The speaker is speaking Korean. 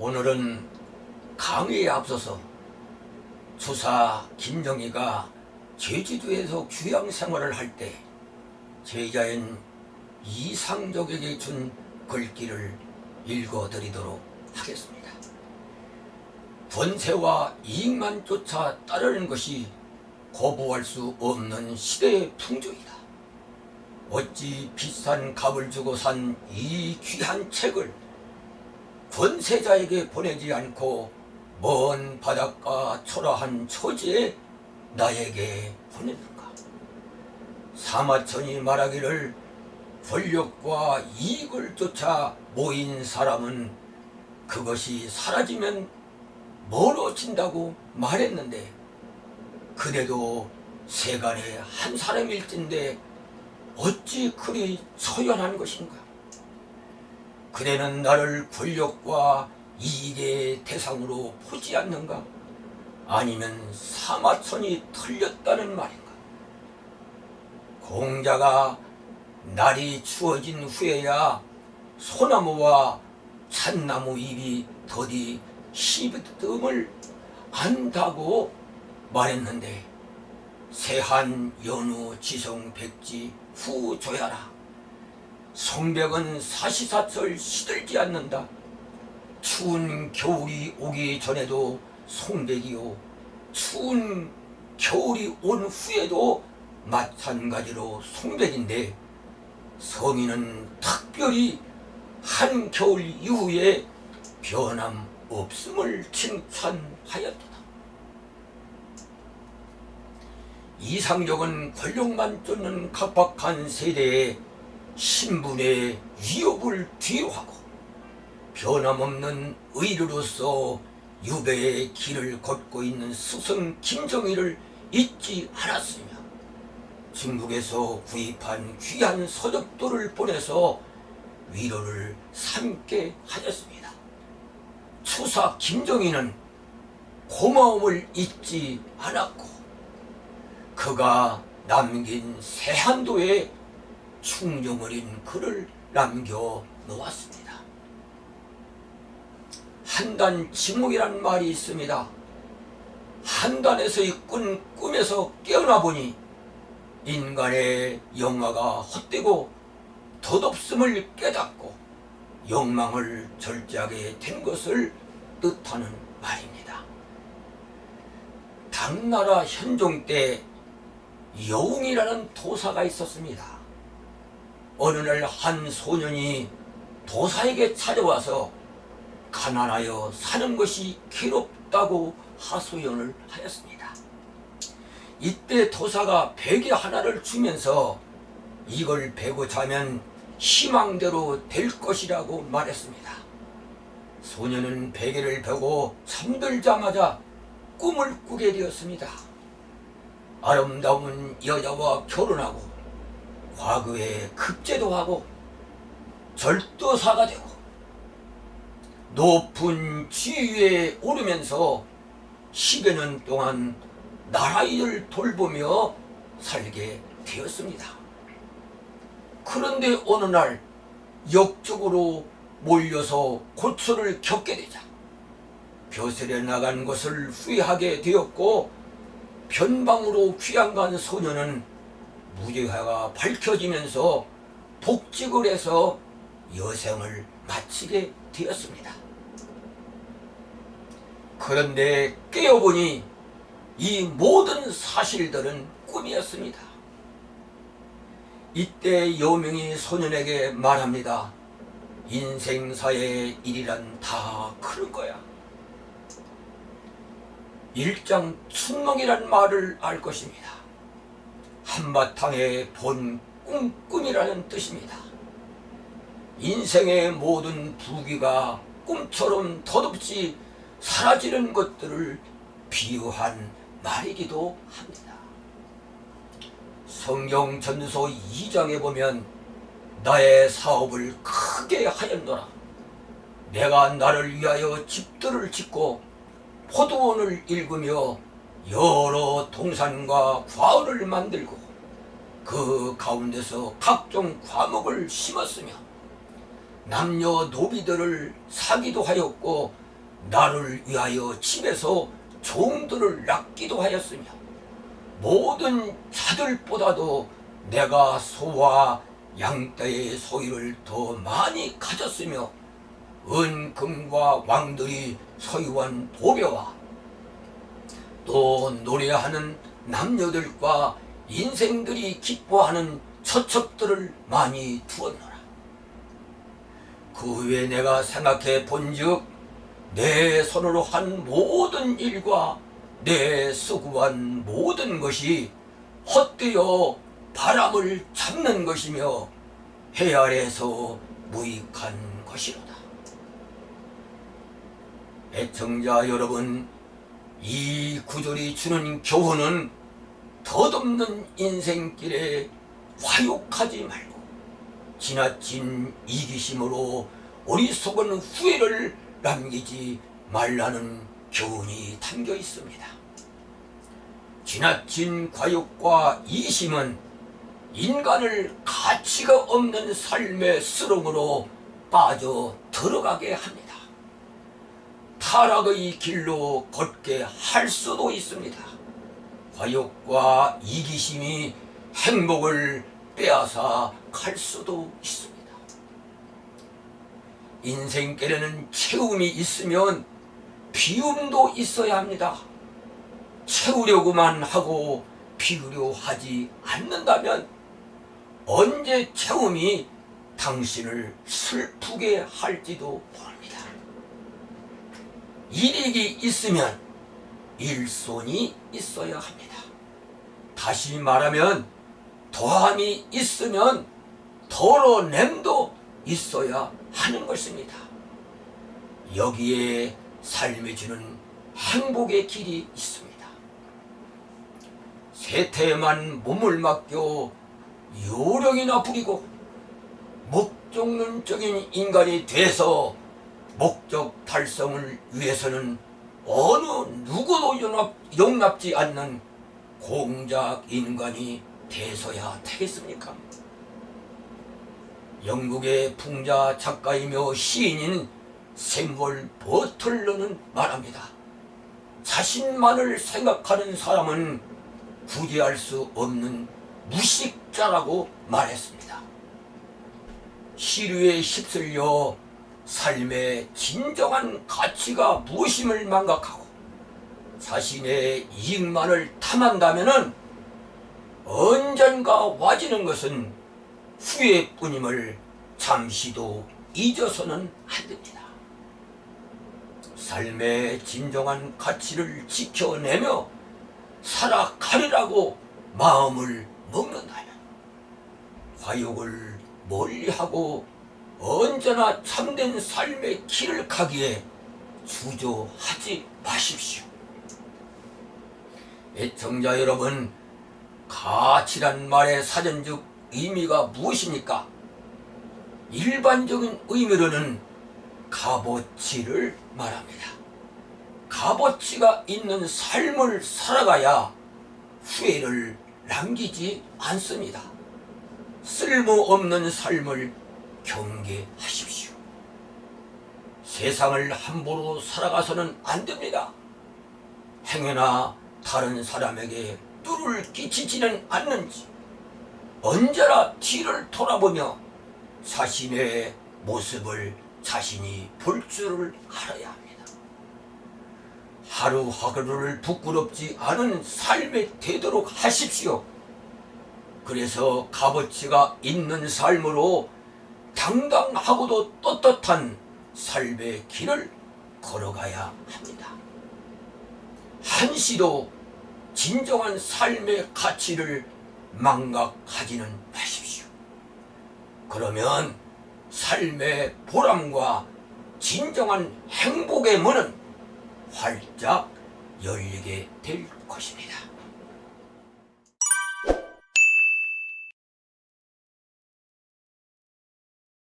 오늘은 강의에 앞서서 주사 김정희가 제주도에서 귀양 생활을 할 때 제자인 이상적에게 준 글귀를 읽어드리도록 하겠습니다. 권세와 이익만 쫓아 따르는 것이 거부할 수 없는 시대의 풍조이다. 어찌 비싼 값을 주고 산 이 귀한 책을 권세자에게 보내지 않고 먼 바닷가 초라한 처지에 나에게 보냈는가? 사마천이 말하기를 권력과 이익을 쫓아 모인 사람은 그것이 사라지면 멀어진다고 말했는데, 그대도 세간의 한 사람일진데 어찌 그리 처연한 것인가? 그대는 나를 권력과 이익의 대상으로 보지 않는가? 아니면 사마천이 틀렸다는 말인가? 공자가 날이 추워진 후에야 소나무와 잣나무 잎이 더디 시듬을 안다고 말했는데, 세한 연우 지성 백지 후 조야라. 성벽은 사시사철 시들지 않는다. 추운 겨울이 오기 전에도 송백이요, 추운 겨울이 온 후에도 마찬가지로 송백인데, 성인은 특별히 한겨울 이후에 변함없음을 칭찬하였다. 이상적은 권력만 쫓는 각박한 세대에 신분의 위협을 뒤로하고 변함없는 의류로서 유배의 길을 걷고 있는 스승 김정희를 잊지 않았으며, 중국에서 구입한 귀한 서적도를 보내서 위로를 삼게 하였습니다. 추사 김정희는 고마움을 잊지 않았고, 그가 남긴 세한도에 충정어린 글을 남겨 놓았습니다. 한단 지목이란 말이 있습니다. 한단에서 꾼 꿈에서 깨어나 보니 인간의 영화가 헛되고 덧없음을 깨닫고 욕망을 절제하게 된 것을 뜻하는 말입니다. 당나라 현종 때 여웅이라는 도사가 있었습니다. 어느 날 한 소년이 도사에게 찾아와서 가난하여 사는 것이 괴롭다고 하소연을 하였습니다. 이때 도사가 베개 하나를 주면서 이걸 베고 자면 희망대로 될 것이라고 말했습니다. 소년은 베개를 베고 잠들자마자 꿈을 꾸게 되었습니다. 아름다운 여자와 결혼하고 과거에 급제도 하고 절도사가 되고 높은 지위에 오르면서 10여 년 동안 나라일을 돌보며 살게 되었습니다. 그런데 어느 날 역적으로 몰려서 고초를 겪게 되자 벼슬에 나간 것을 후회하게 되었고, 변방으로 귀양 간 소년은 무죄가 밝혀지면서 복직을 해서 여생을 마치게 되었습니다. 그런데 깨어보니 이 모든 사실들은 꿈이었습니다. 이때 여명이 소년에게 말합니다. 인생사의 일이란 다 그런 거야. 일장춘몽이란 말을 알 것입니다. 한바탕에 본 꿈이라는 뜻입니다. 인생의 모든 부귀가 꿈처럼 덧없이 사라지는 것들을 비유한 말이기도 합니다. 성경 전서 2장에 보면 나의 사업을 크게 하였노라. 내가 나를 위하여 집들을 짓고 포도원을 일구며 여러 동산과 과을을 만들고 그 가운데서 각종 과목을 심었으며 남녀 노비들을 사기도 하였고 나를 위하여 집에서 종들을 낳기도 하였으며 모든 자들보다도 내가 소와 양떼의 소유를 더 많이 가졌으며 은금과 왕들이 소유한 보배와 또 노래하는 남녀들과 인생들이 기뻐하는 처첩들을 많이 두었노라. 그 후에 내가 생각해 본즉 내 손으로 한 모든 일과 내 수고한 모든 것이 헛되어 바람을 잡는 것이며 해 아래에서 무익한 것이로다. 애청자 여러분, 이 구절이 주는 교훈은 덧없는 인생길에 화욕하지 말고 지나친 이기심으로 어리석은 후회를 남기지 말라는 교훈이 담겨 있습니다. 지나친 과욕과 이심은 인간을 가치가 없는 삶의 수렁으로 빠져 들어가게 합니다. 타락의 길로 걷게 할 수도 있습니다. 과욕과 이기심이 행복을 빼앗아 갈 수도 있습니다. 인생길에는 채움이 있으면 비움도 있어야 합니다. 채우려고만 하고 비우려 하지 않는다면 언제 채움이 당신을 슬프게 할지도 모릅니다. 일익이 있으면 일손이 있어야 합니다. 다시 말하면 더함이 있으면 덜어냄도 있어야 하는 것입니다. 여기에 삶이 주는 행복의 길이 있습니다. 세태에만 몸을 맡겨 요령이나 부리고 목적론적인 인간이 돼서 목적 달성을 위해서는 어느 누구도 용납지 않는 공작 인간이 돼서야 되겠습니까? 영국의 풍자 작가이며 시인인 샘월 버틀러는 말합니다. 자신만을 생각하는 사람은 구제할 수 없는 무식자라고 말했습니다. 시류에 휩쓸려 삶의 진정한 가치가 무엇임을 망각하고 자신의 이익만을 탐한다면 언젠가 와지는 것은 후회뿐임을 잠시도 잊어서는 안 됩니다. 삶의 진정한 가치를 지켜내며 살아가리라고 마음을 먹는다면 과욕을 멀리하고 언제나 참된 삶의 길을 가기에 주저하지 마십시오. 애청자 여러분, 가치란 말의 사전적 의미가 무엇입니까? 일반적인 의미로는 값어치를 말합니다. 값어치가 있는 삶을 살아가야 후회를 남기지 않습니다. 쓸모없는 삶을 경계하십시오. 세상을 함부로 살아가서는 안 됩니다. 행여나 다른 사람에게 뚫을 끼치지는 않는지 언제나 뒤를 돌아보며 자신의 모습을 자신이 볼 줄을 알아야 합니다. 하루하루를 부끄럽지 않은 삶이 되도록 하십시오. 그래서 값어치가 있는 삶으로 당당하고도 떳떳한 삶의 길을 걸어가야 합니다. 한시도 진정한 삶의 가치를 망각하지는 마십시오. 그러면 삶의 보람과 진정한 행복의 문은 활짝 열리게 될 것입니다.